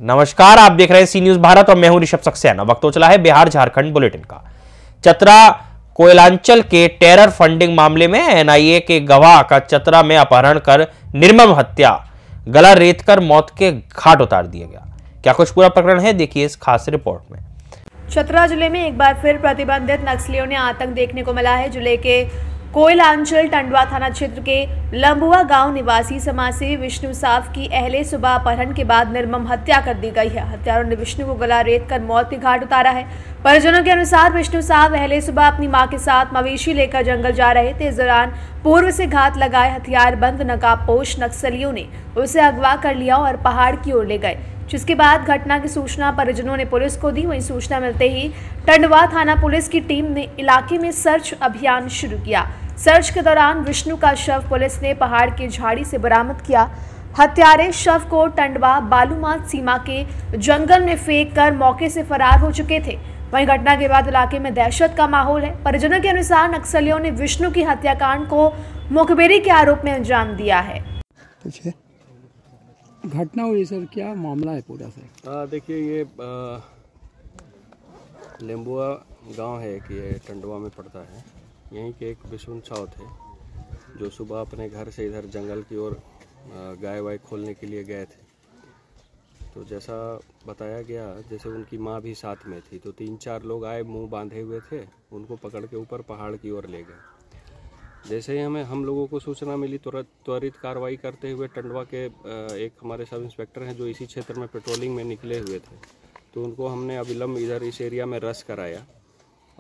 नमस्कार, आप देख रहे हैं सी न्यूज भारत और मैं हूं ऋषभ सक्सेना। वक्त हो चला है बिहार झारखंड बुलेटिन का। चतरा कोयलांचल के टेरर फंडिंग मामले में एनआईए के गवाह का चतरा में अपहरण कर निर्मम हत्या, गला रेतकर मौत के घाट उतार दिया गया। क्या कुछ पूरा प्रकरण है, देखिए इस खास रिपोर्ट में। चतरा जिले में एक बार फिर प्रतिबंधित नक्सलियों ने आतंक देखने को मिला है। जिले के कोयलांचल टंडवा थाना क्षेत्र के लंबुआ गांव निवासी समाजसेवी विष्णु साफ की अहले सुबह अपहरण के बाद निर्मम हत्या कर दी गई है। हत्यारों ने विष्णु को गला रेत कर मौत के घाट उतारा है। परिजनों के अनुसार विष्णु साफ अहले सुबह अपनी मां के साथ मवेशी लेकर जंगल जा रहे थे। इस दौरान पूर्व से घात लगाए हथियार बंद नकाबपोश नक्सलियों ने उसे अगवा कर लिया और पहाड़ की ओर ले गए, जिसके बाद घटना की सूचना परिजनों ने पुलिस को दी। वहीं सूचना मिलते ही टंडवा थाना पुलिस की टीम ने इलाके में सर्च अभियान शुरू किया। सर्च के दौरान विष्णु का शव पुलिस ने पहाड़ की झाड़ी से बरामद किया। हत्यारे शव को टंडवा बालूमाथ सीमा के जंगल में फेंक कर मौके से फरार हो चुके थे। वहीं घटना के बाद इलाके में दहशत का माहौल है। परिजनों के अनुसार नक्सलियों ने विष्णु की हत्याकांड को मुखबिरी के आरोप में अंजाम दिया है। घटना हुई सर, क्या मामला है पूरा सर? देखिए, ये लेम्बुआ गांव है कि ये टंडवा में पड़ता है। यहीं के एक विष्णु साव थे जो सुबह अपने घर से इधर जंगल की ओर गाय वाय खोलने के लिए गए थे। तो जैसा बताया गया, जैसे उनकी माँ भी साथ में थी, तो 3-4 लोग आए, मुंह बांधे हुए थे, उनको पकड़ के ऊपर पहाड़ की ओर ले गए। जैसे ही हम लोगों को सूचना मिली, त्वरित कार्रवाई करते हुए टंडवा के एक हमारे सब इंस्पेक्टर हैं जो इसी क्षेत्र में पेट्रोलिंग में निकले हुए थे, तो उनको हमने अविलंब इधर इस एरिया में रश कराया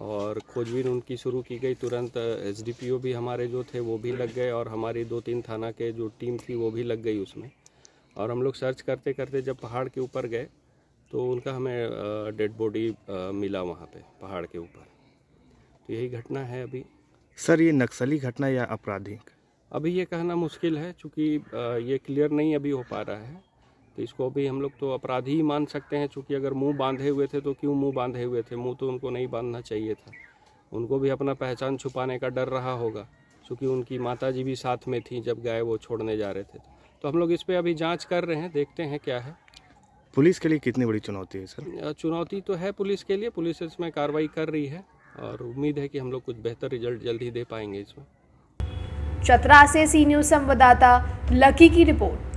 और खोजबीन उनकी शुरू की गई। तुरंत एसडीपीओ भी हमारे जो थे वो भी लग गए और हमारी 2-3 थाना के जो टीम थी वो भी लग गई उसमें। और हम लोग सर्च करते करते जब पहाड़ के ऊपर गए तो उनका हमें डेड बॉडी मिला वहाँ पे पहाड़ के ऊपर। तो यही घटना है अभी। सर, ये नक्सली घटना या आपराधिक? अभी ये कहना मुश्किल है, चूँकि ये क्लियर नहीं अभी हो पा रहा है, तो इसको अभी हम लोग तो अपराधी ही मान सकते हैं। चूँकि अगर मुंह बांधे हुए थे तो क्यों मुंह बांधे हुए थे? मुंह तो उनको नहीं बांधना चाहिए था। उनको भी अपना पहचान छुपाने का डर रहा होगा, चूँकि उनकी माताजी भी साथ में थी जब गाय वो छोड़ने जा रहे थे। तो हम लोग इस पर अभी जांच कर रहे हैं, देखते हैं क्या है। पुलिस के लिए कितनी बड़ी चुनौती है सर? चुनौती तो है पुलिस के लिए, पुलिस इसमें कार्रवाई कर रही है और उम्मीद है कि हम लोग कुछ बेहतर रिजल्ट जल्द ही दे पाएंगे इसमें। चतरा से सी न्यूज संवाददाता लकी की रिपोर्ट।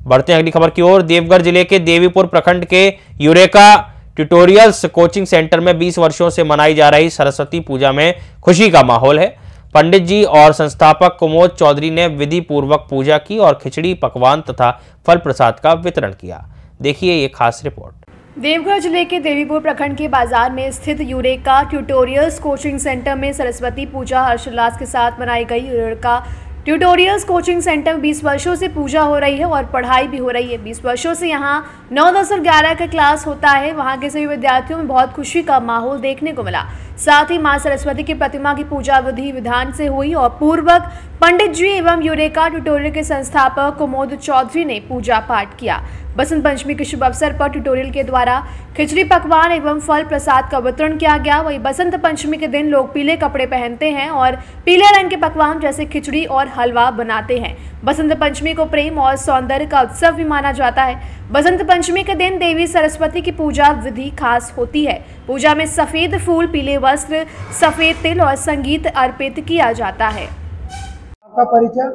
बढ़ते हैं अगली खबर की ओर। देवघर जिले के देवीपुर प्रखंड के यूरेका ट्यूटोरियल्स कोचिंग सेंटर में 20 वर्षों से मनाई जा रही सरस्वती पूजा में खुशी का माहौल है। पंडित जी और संस्थापक कुमोद चौधरी ने विधि पूर्वक पूजा की और खिचड़ी, पकवान तथा फल प्रसाद का वितरण किया। देखिए ये खास रिपोर्ट। देवघर जिले के देवीपुर प्रखंड के बाजार में स्थित यूरेका ट्यूटोरियल्स कोचिंग सेंटर में सरस्वती पूजा हर्षोल्लास के साथ मनाई गई। यूरेका ट्यूटोरियल्स कोचिंग सेंटर में 20 वर्षों से पूजा हो रही है और पढ़ाई भी हो रही है। 20 वर्षों से यहाँ 9, 10 और 11 का क्लास होता है। वहाँ के सभी विद्यार्थियों में बहुत खुशी का माहौल देखने को मिला। साथ ही मां सरस्वती की प्रतिमा की पूजा विधि विधान से हुई और पूर्वक पंडित जी एवं यूरेका ट्यूटोरियल के संस्थापक कुमोद चौधरी ने पूजा पाठ किया। बसंत पंचमी के शुभ अवसर पर ट्यूटोरियल के द्वारा खिचड़ी, पकवान एवं फल प्रसाद का वितरण किया गया। वहीं बसंत पंचमी के दिन लोग पीले कपड़े पहनते हैं और पीले रंग के पकवान जैसे खिचड़ी और हलवा बनाते हैं। बसंत पंचमी को प्रेम और सौंदर्य का उत्सव भी माना जाता है। बसंत पंचमी के दिन देवी सरस्वती की पूजा विधि खास होती है। पूजा में सफेद फूल, पीले वस्त्र, सफेद तिल और संगीत अर्पित किया जाता है। आपका परिचय?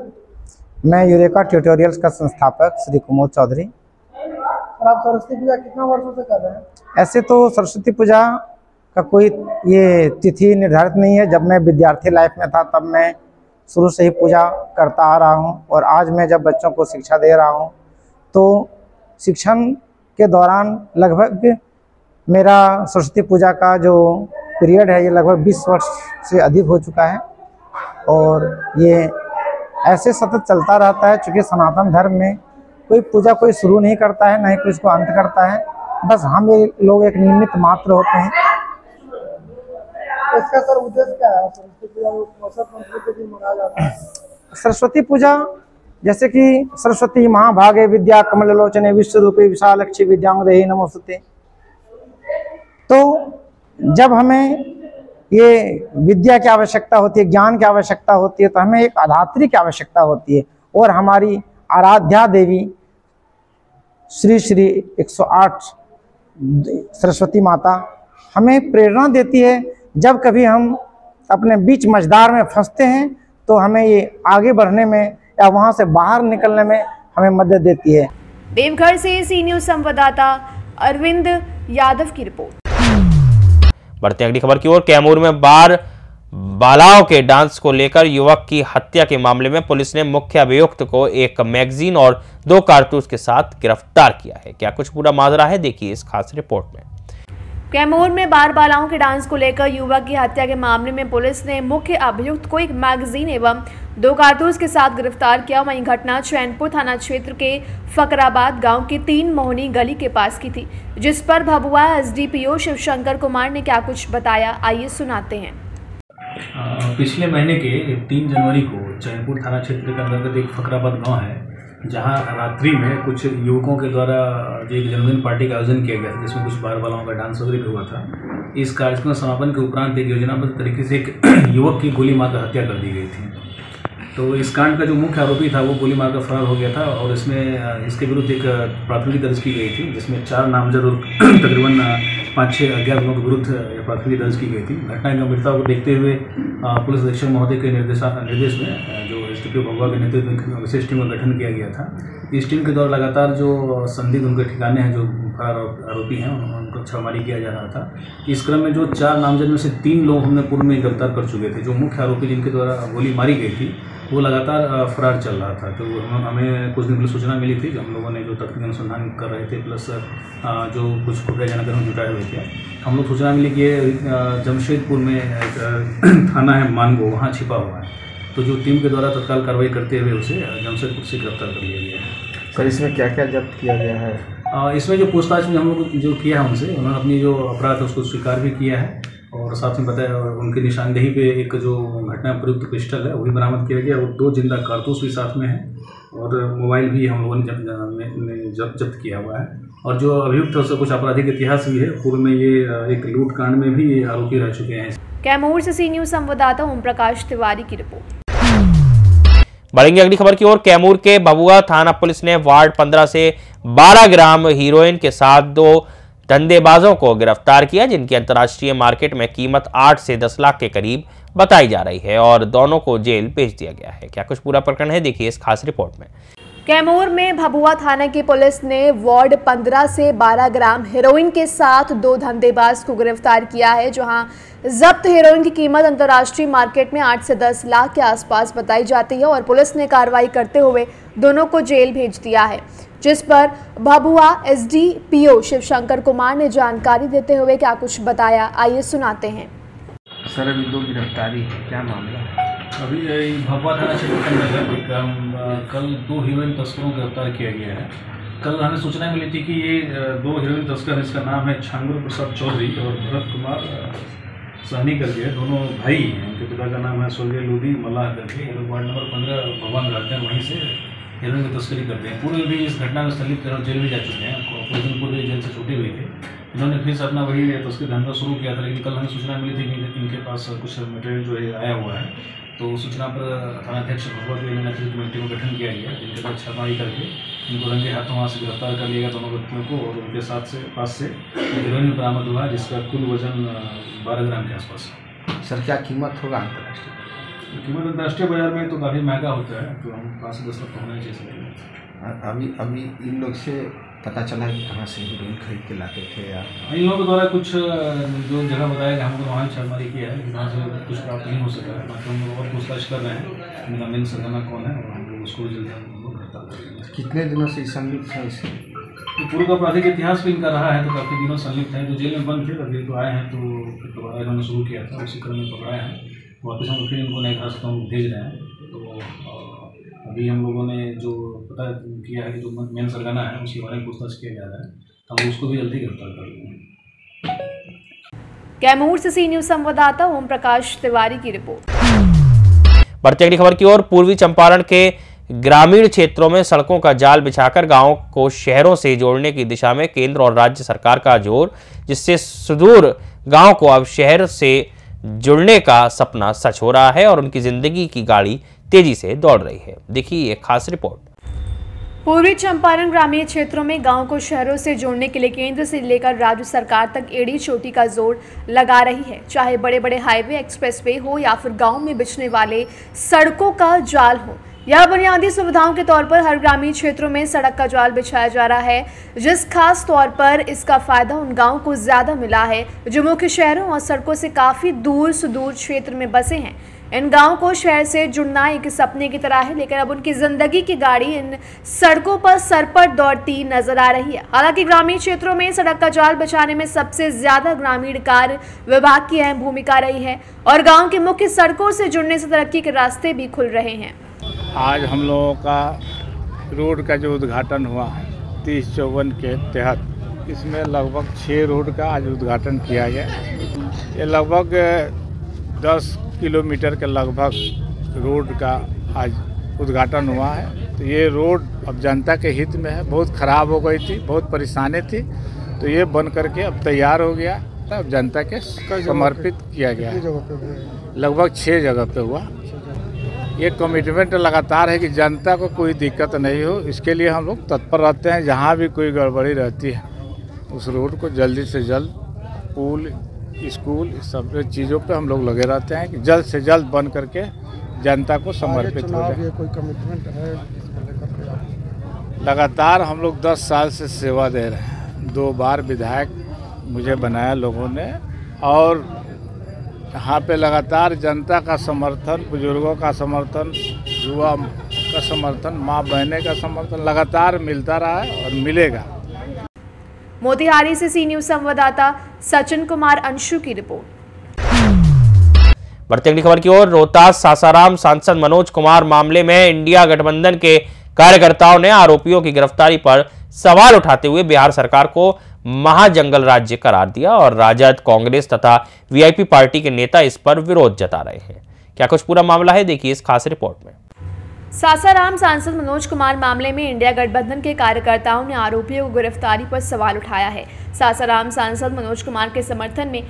मैं यूरेका ट्यूटोरियल्स का संस्थापक श्री कुमोद चौधरी। और आप सरस्वती पूजा कितना वर्षों से कर रहे हैं? ऐसे तो सरस्वती पूजा का कोई ये तिथि निर्धारित नहीं है। जब मैं विद्यार्थी लाइफ में था तब मैं शुरू से ही पूजा करता आ रहा हूँ और आज मैं जब बच्चों को शिक्षा दे रहा हूँ तो शिक्षण के दौरान लगभग मेरा सरस्वती पूजा का जो पीरियड है ये लगभग 20 वर्ष से अधिक हो चुका है और ये ऐसे सतत चलता रहता है। चूँकि सनातन धर्म में कोई पूजा कोई शुरू नहीं करता है, न ही कोई इसको अंत करता है। बस हम ये लोग एक निमित्त मात्र होते हैं। इसका सर उद्देश्य क्या है? सरस्वती पूजा बसंत पंचमी के दिन मनाया जाता है। सरस्वती पूजा जैसे कि सरस्वती महाभागे विद्या कमलोचने विश्वरूपे विशालक्षी विद्यांगदेहि नमोस्तुते। तो जब हमें ये विद्या की आवश्यकता होती है, ज्ञान की आवश्यकता होती है, तो हमें एक अधात्री की आवश्यकता होती है और हमारी आराध्या देवी श्री श्री 108 सरस्वती माता हमें प्रेरणा देती है। जब कभी हम अपने बीच मझधार में फंसते हैं तो हमें ये आगे बढ़ने में या वहाँ से बाहर निकलने में हमें मदद देती है। देवघर से सी न्यूज संवाददाता अरविंद यादव की रिपोर्ट। बढ़ते हैं अगली खबर की ओर। कैमूर में बालाओं के डांस को लेकर युवक की हत्या के मामले में पुलिस ने मुख्य अभियुक्त को एक मैगजीन और 2 कारतूस के साथ गिरफ्तार किया है। क्या कुछ पूरा माजरा है, देखिए इस खास रिपोर्ट में। कैमूर में बालाओं के डांस को लेकर युवक की हत्या के मामले में पुलिस ने मुख्य अभियुक्त को एक मैगजीन एवं 2 कारतूस के साथ गिरफ्तार किया। वहीं घटना चैनपुर थाना क्षेत्र के फकराबाद गांव की 3 मोहनी गली के पास की थी, जिस पर भभुआ एसडीपीओ शिवशंकर कुमार ने क्या कुछ बताया, आइए सुनाते हैं। पिछले महीने के 3 जनवरी को चैनपुर थाना क्षेत्र के अंतर्गत एक फकराबाद गांव है, जहां रात्रि में कुछ युवकों के द्वारा एक जन्मदिन पार्टी का आयोजन किया गया था, जिसमें कुछ बालाओं का डांस वगैरह भी हुआ था। इस कार्यक्रम समापन के उपरांत एक योजनाबद्ध तरीके से एक युवक की गोली मारकर हत्या कर दी गई थी। तो इस कांड का जो मुख्य आरोपी था वो गोली मारकर फरार हो गया था और इसमें इसके विरुद्ध एक प्राथमिकी दर्ज की गई थी, जिसमें 4 नामजद और तकरीबन 5-6 अज्ञात लोगों के विरुद्ध प्राथमिकी दर्ज की गई थी। घटना की गंभीरता को देखते हुए पुलिस अधीक्षक महोदय के निर्देश में जो एसडीपीओ भभुआ के नेतृत्व में विशेष टीम का गठन किया गया था। इस टीम के द्वारा लगातार जो संदिग्ध उनके ठिकाने हैं, जो फरार आरोपी हैं, उनको छापेमारी किया जा रहा था। इस क्रम में जो 4 नामजद में से 3 लोग हमने पूर्व में गिरफ्तार कर चुके थे। जो मुख्य आरोपी जिनके द्वारा गोली मारी गई थी वो लगातार फरार चल रहा था। तो हमें कुछ दिन पहले सूचना मिली थी, जो हम लोगों ने जो तकनीकी अनुसंधान कर रहे थे, प्लस जो कुछ खुफिया जानकारी हम जुटाए हुए थे, हम लोग सूचना मिली कि जमशेदपुर में एक थाना है मानगो, वहाँ छिपा हुआ है। तो जो टीम के द्वारा तत्काल कार्रवाई करते हुए उसे जमशेदपुर से गिरफ्तार कर लिया गया है। सर, इसमें क्या क्या जब्त किया गया है? इसमें जो पूछताछ में हम लोग जो किया है उनसे, उन्होंने अपनी जो अपराध है उसको स्वीकार भी किया है और साथ में बताया, उनकी निशानदेही पे एक जो घटना प्रयुक्त पिस्टल है वो भी बरामद किया गया और 2 जिंदा कारतूस भी साथ में है और मोबाइल भी हम लोगों ने जब्त किया हुआ है। और जो अभियुक्त है उसका कुछ आपराधिक इतिहास भी है। पूर्व में ये एक लूट कांड में भी आरोपी रह चुके हैं। कैमूर से सी न्यूज संवाददाता ओम प्रकाश तिवारी की रिपोर्ट। बढ़ेंगे अगली खबर की ओर। कैमूर के भभुआ थाना पुलिस ने वार्ड 15 से 12 ग्राम हीरोइन के साथ 2 धंधेबाजों को गिरफ्तार किया, जिनकी अंतर्राष्ट्रीय मार्केट में कीमत 8 से 10 लाख के करीब बताई जा रही है और दोनों को जेल भेज दिया गया है। क्या कुछ पूरा प्रकरण है, देखिए इस खास रिपोर्ट में। कैमूर में भभुआ थाना की पुलिस ने वार्ड 15 से 12 ग्राम हेरोइन के साथ 2 धंधेबाज को गिरफ्तार किया है, जहां जब्त हेरोइन की कीमत अंतर्राष्ट्रीय मार्केट में 8 से 10 लाख के आसपास बताई जाती है और पुलिस ने कार्रवाई करते हुए दोनों को जेल भेज दिया है, जिस पर भभुआ एसडीपीओ शिवशंकर कुमार ने जानकारी देते हुए क्या कुछ बताया, आइए सुनाते हैं। सर, अभी 2 गिरफ्तारी है, क्या मामला है? अभी भभुआ थाना क्षेत्र के अंतर्गत कल 2 हीरोइन तस्करों को गिरफ्तार किया गया है। कल हमें सूचना मिली थी कि ये 2 हीरोइन तस्कर, इसका नाम है छांगुर प्रसाद चौधरी और भरत कुमार सहनी करके, दोनों भाई हैं। उनके पिता का नाम है स्वर्गीय लोधी मल्लाह करके। ये लोग वार्ड नंबर 15 भगवान रहते हैं, वहीं से हीरोइन की तस्करी करते हैं। पूर्व भी इस घटना में संलिप्त जेल में जा चुके हैं, कुछ दिन पूर्व जेल से छूटे हुए थे। इन्होंने फिर से अपना वही तस्करी धंधा शुरू किया था, लेकिन कल हमें सूचना मिली थी कि इनके पास कुछ मटेरियल जो है आया हुआ है। तो उस सूचना पर थानाध्यक्ष भभुआ के नेतृत्व में टीम का गठन किया गया, जिनके बाद छापेमारी करके इनको रंगे हाथों वहाँ से गिरफ्तार कर लिया गया दोनों व्यक्तियों को और उनके पास से हीरोइन बरामद हुआ, जिसका कुल वजन 12 ग्राम के आसपास है। सर, क्या कीमत होगा अंतर्राष्ट्रीय? कीमत अंतर्राष्ट्रीय बाजार में तो काफ़ी महंगा होता है, तो हम 5 से 10 लाख होना चाहिए। अभी इन लोग से पता चला कि कहाँ से हीरोइन खरीद के लाते थे या इन लोगों के द्वारा कुछ जो जगह बताया गया, हम लोग वहाँ छापेमारी किया है, वहाँ से कुछ प्राप्त नहीं हो सका है। बाकी हम लोग और पूछताछ कर रहे हैं, इनका मेन सरगना कौन है और हम लोग उसको जल्दी गिरफ्तार करेंगे। कितने दिनों से संलिप्त है इससे? तो पूर्व का आपराधिक इतिहास भी इनका रहा है, तो काफ़ी दिनों संलिप्त है। जो जेल में बंद थे, अभी तो आए हैं, तो दोबारा इन्होंने शुरू किया था, उसी क्रम में पकड़ाए हैं। वापस हम फिर इनको नए हिरासत में भेज रहे हैं। तो अभी हम लोगों ने जो पता किया है कि जो मेन सरगना है उसके बारे में पूछताछ किया जा रहा है, हम उसको भी जल्दी गिरफ्तार कर लेंगे। कैमूर से सी न्यूज संवाददाता ओम प्रकाश तिवारी की रिपोर्ट। बढ़ती अगली खबर की ओर। पूर्वी चंपारण के ग्रामीण क्षेत्रों में सड़कों का जाल बिछाकर गांवों को शहरों से जोड़ने की दिशा में केंद्र और राज्य सरकार का जोर, जिससे सुदूर गांव को अब शहर से जुड़ने का सपना सच हो रहा है और उनकी जिंदगी की गाड़ी तेजी से दौड़ रही है। देखिए एक खास रिपोर्ट। पूर्वी चंपारण ग्रामीण क्षेत्रों में गांव को शहरों से जोड़ने के लिए केंद्र से लेकर राज्य सरकार तक एड़ी चोटी का जोर लगा रही है। चाहे बड़े बड़े हाईवे, एक्सप्रेसवे हो या फिर गांव में बिछने वाले सड़कों का जाल हो, यह बुनियादी सुविधाओं के तौर पर हर ग्रामीण क्षेत्रों में सड़क का जाल बिछाया जा रहा है, जिस खास तौर पर इसका फायदा उन गाँव को ज्यादा मिला है जो मुख्य शहरों और सड़कों से काफी दूर सुदूर क्षेत्र में बसे हैं। इन गांवों को शहर से जुड़ना एक सपने की तरह है, लेकिन अब उनकी जिंदगी की गाड़ी इन सड़कों पर सरपट दौड़ती नजर आ रही है। हालांकि ग्रामीण क्षेत्रों में सड़क का जाल बिछाने में सबसे ज्यादा ग्रामीण कार्य विभाग की अहम भूमिका रही है और गांव की मुख्य सड़कों से जुड़ने से तरक्की के रास्ते भी खुल रहे हैं। आज हम लोगों का रोड का जो उद्घाटन हुआ 30-54 के तहत, इसमें लगभग 6 रोड का आज उद्घाटन किया गया। ये लगभग 10 किलोमीटर के लगभग रोड का आज उद्घाटन हुआ है। तो ये रोड अब जनता के हित में है। बहुत ख़राब हो गई थी, बहुत परेशानी थी, तो ये बन करके अब तैयार हो गया, तब जनता के समर्पित किया गया है। लगभग 6 जगह पे हुआ। ये कमिटमेंट लगातार है कि जनता को कोई दिक्कत नहीं हो, इसके लिए हम लोग तत्पर रहते हैं। जहाँ भी कोई गड़बड़ी रहती है उस रोड को जल्दी से जल्द, पुल, स्कूल, इस सब चीज़ों पे हम लोग लगे रहते हैं कि जल्द से जल्द बन करके जनता को समर्पित हो जाए। कोई कमिटमेंट है इसको लेकर? लगातार हम लोग 10 साल से सेवा दे रहे हैं। 2 बार विधायक मुझे बनाया लोगों ने, और यहाँ पे लगातार जनता का समर्थन, बुजुर्गों का समर्थन, युवा का समर्थन, माँ बहने का समर्थन लगातार मिलता रहा है और मिलेगा। मोतिहारी से सी न्यूज संवाददाता सचिन कुमार अंशु की रिपोर्ट। बढ़ती अगली खबर की ओर, रोहतास सासाराम सांसद मनोज कुमार मामले में इंडिया गठबंधन के कार्यकर्ताओं ने आरोपियों की गिरफ्तारी पर सवाल उठाते हुए बिहार सरकार को महाजंगल राज्य करार दिया और राजद, कांग्रेस तथा वीआईपी पार्टी के नेता इस पर विरोध जता रहे हैं। क्या कुछ पूरा मामला है, देखिए इस खास रिपोर्ट में। सासाराम सांसद मनोज कुमार मामले में इंडिया गठबंधन के कार्यकर्ताओं ने आरोपियों को गिरफ्तारी पर सवाल उठाया है। सासाराम सांसद मनोज कुमार के समर्थन में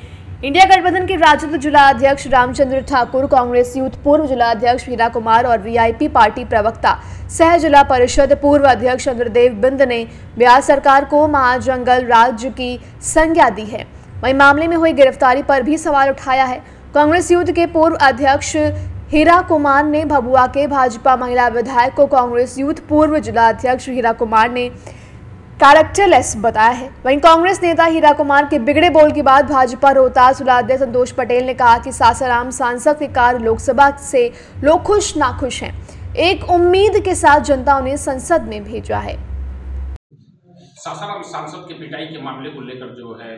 इंडिया गठबंधन के राजद जिला अध्यक्ष रामचंद्र ठाकुर, कांग्रेस यूथ पूर्व जिला अध्यक्ष हीरा कुमार और वीआईपी पार्टी प्रवक्ता सह जिला परिषद पूर्व अध्यक्ष चंद्रदेव बिंद ने बिहार सरकार को महाजंगल राज्य की संज्ञा दी है। वहीं मामले में हुई गिरफ्तारी पर भी सवाल उठाया है। कांग्रेस यूथ के पूर्व अध्यक्ष हीरा कुमार ने भभुआ के भाजपा महिला विधायक को कांग्रेस यूथ पूर्व जिला अध्यक्ष हीरा कुमार ने कैरेक्टरलेस बताया है। वहीं कांग्रेस नेता हीरा कुमार के बिगड़े बोल के बाद भाजपा रोहतास जिला अध्यक्ष संतोष पटेल ने कहा कि सासाराम सांसद के कार्य लोकसभा से लोग खुश नाखुश हैं। एक उम्मीद के साथ जनता उन्हें संसद में भेजा है। सासाराम सांसद के पिटाई के मामले को लेकर जो है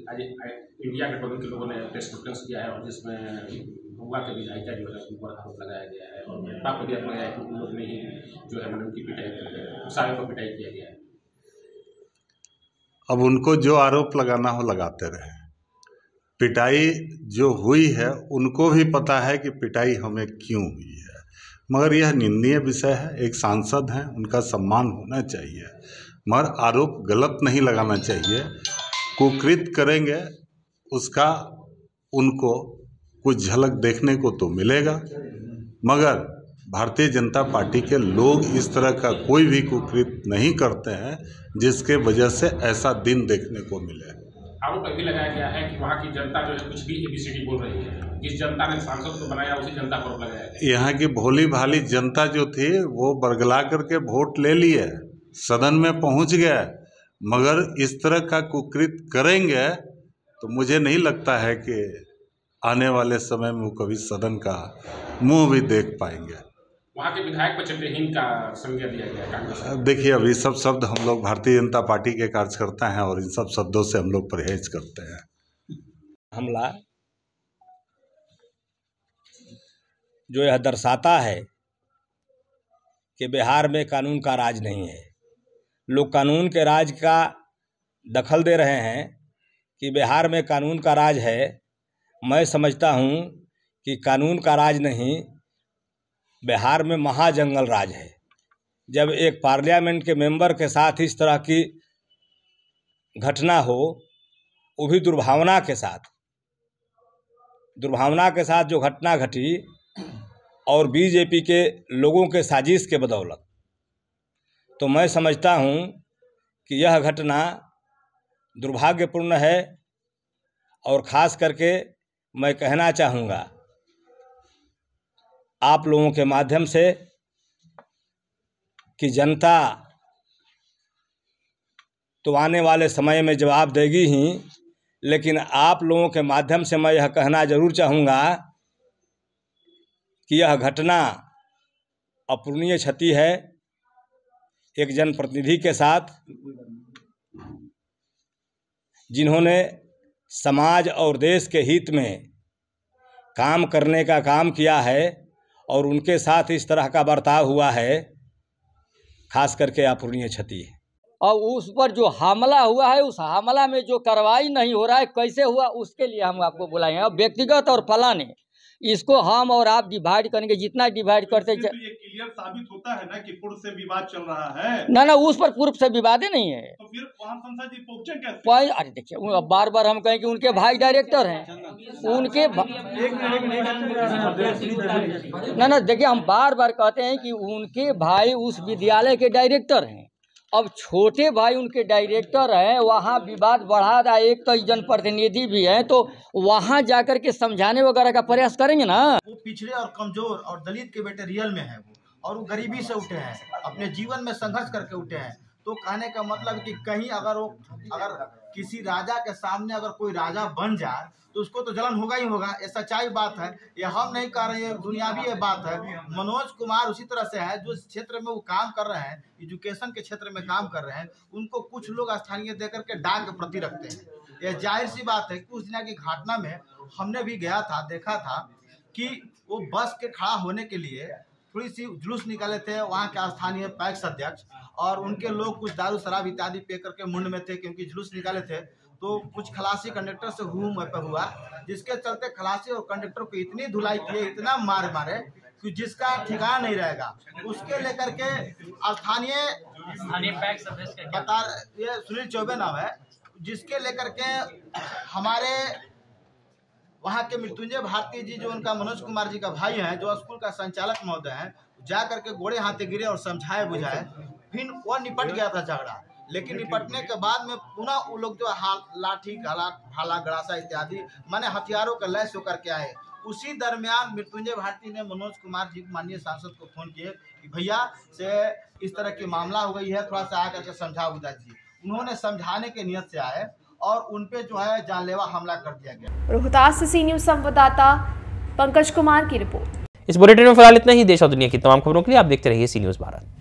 आज इंडिया गठबंधन के लोगों ने प्रेस कॉन्फ्रेंस किया है और जिसमें भभुआ के विधायिका जो है उन पर आरोप लगाया गया है और पाप लगाया गया है कि उन लोग ने ही जो है मैडम की पिटाई की है, सारे को पिटाई किया गया है। अब उनको जो आरोप लगाना हो लगाते रहे। पिटाई जो हुई है उनको भी पता है कि पिटाई हमें क्यों हुई है, मगर यह निंदनीय विषय है। एक सांसद हैं, उनका सम्मान होना चाहिए, मगर आरोप गलत नहीं लगाना चाहिए। कुकृत करेंगे उसका उनको कुछ झलक देखने को तो मिलेगा, मगर भारतीय जनता पार्टी के लोग इस तरह का कोई भी कुकृत नहीं करते हैं जिसके वजह से ऐसा दिन देखने को मिले। आरोप भी लगाया गया है कि वहाँ की जनता जो है कुछ भी ABCD बोल रही है। जिस जनता ने सांसद को बनाया उसी जनता पर लगाया गया। यहाँ की भोली भाली जनता जो थी वो बरगला करके वोट ले लिए, सदन में पहुँच गए, मगर इस तरह का कुकृत करेंगे तो मुझे नहीं लगता है कि आने वाले समय में वो कभी सदन का मुंह भी देख पाएंगे। वहाँ के विधायक पर चरित्रहीन का संज्ञा दिया गया कांग्रेस। देखिए, अब ये सब शब्द हम लोग भारतीय जनता पार्टी के कार्यकर्ता हैं और इन सब शब्दों से हम लोग परहेज करते हैं। हमला जो यह दर्शाता है कि बिहार में कानून का राज नहीं है। लोग कानून के राज का दखल दे रहे हैं कि बिहार में कानून का राज है। मैं समझता हूँ कि कानून का राज नहीं, बिहार में महाजंगल राज है। जब एक पार्लियामेंट के मेंबर के साथ इस तरह की घटना हो, वो भी दुर्भावना के साथ जो घटना घटी और बीजेपी के लोगों के साजिश के बदौलत, तो मैं समझता हूँ कि यह घटना दुर्भाग्यपूर्ण है। और ख़ास करके मैं कहना चाहूँगा आप लोगों के माध्यम से कि जनता तो आने वाले समय में जवाब देगी ही, लेकिन आप लोगों के माध्यम से मैं यह कहना जरूर चाहूँगा कि यह घटना अपूरणीय क्षति है एक जनप्रतिनिधि के साथ, जिन्होंने समाज और देश के हित में काम करने का काम किया है और उनके साथ इस तरह का बर्ताव हुआ है, खास करके अपूरणीय क्षति है। और उस पर जो हमला हुआ है, उस हमला में जो कार्रवाई नहीं हो रहा है, कैसे हुआ उसके लिए हम आपको बुलाए हैं। अब व्यक्तिगत और फलाने इसको हम और आप डिवाइड करेंगे, जितना डिवाइड करते तो ये क्लियर साबित होता है ना कि पूर्व से विवाद चल रहा है। ना उस पर पूर्व से विवाद ही नहीं है। तो फिर वहाँ संसद जी पहुंचे कैसे? अरे देखिए, बार बार हम कहें कि उनके भाई डायरेक्टर हैं, उनके ना देखिए, हम बार बार कहते हैं कि उनके भाई उस विद्यालय के डायरेक्टर हैं। अब छोटे भाई उनके डायरेक्टर हैं, वहाँ विवाद बढ़ा रहा है, एक तो जनप्रतिनिधि भी हैं, तो वहाँ जाकर के समझाने वगैरह का प्रयास करेंगे ना। वो पिछड़े और कमजोर और दलित के बेटे रियल में है वो, और वो गरीबी से उठे हैं, अपने जीवन में संघर्ष करके उठे हैं। तो कहने का मतलब कि कहीं अगर किसी राजा के सामने अगर कोई राजा बन जाए तो उसको तो जलन होगा ही होगा। ये सच्चाई बात है, ये हम नहीं कह रहे हैं, दुनियावी ये बात है। मनोज कुमार उसी तरह से है, जो क्षेत्र में वो काम कर रहे हैं, एजुकेशन के क्षेत्र में काम कर रहे हैं, उनको कुछ लोग स्थानीय देकर के डाक के प्रति रखते हैं। यह जाहिर सी बात है। कुछ दिन की घटना में हमने भी गया था, देखा था कि वो बस के खड़ा होने के लिए थोड़ी सी जुलूस निकाले थे वहाँ के स्थानीय पैक्स अध्यक्ष, और उनके लोग कुछ दारू शराब इत्यादि पे करके मुंड में थे, क्योंकि जुलूस निकाले थे। तो कुछ खलासी कंडक्टर से हुआ, जिसके चलते खलासी और कंडक्टर को इतनी धुलाई किए, इतना मारे कि जिसका ठिकाना नहीं रहेगा। उसके लेकर के स्थानीय पैक्स अध्यक्ष बता, ये सुनील चौबे नाम है, जिसके लेकर के हमारे वहाँ के मृत्युंजय भारती जी, जो उनका मनोज कुमार जी का भाई हैं, जो स्कूल का संचालक महोदय हैं, जा करके गोड़े हाथे गिरे और समझाए बुझाए, फिर वो निपट गया था झगड़ा। लेकिन निपटने के बाद में पुनः वो लोग जो लाठी भाला गड़ासा इत्यादि माने हथियारों का लैस होकर के आए। उसी दरमियान मृत्युंजय भारती ने मनोज कुमार जी, माननीय सांसद को फोन किए कि भैया से इस तरह की मामला हो गई है, थोड़ा सा आकर के समझा बुझा जी। उन्होंने समझाने के नियत से आए और उनपे जो है जानलेवा हमला कर दिया गया। रोहतास से सी न्यूज संवाददाता पंकज कुमार की रिपोर्ट। इस बुलेटिन में फिलहाल इतना ही। देश और दुनिया की तमाम खबरों के लिए आप देखते रहिए सी न्यूज भारत।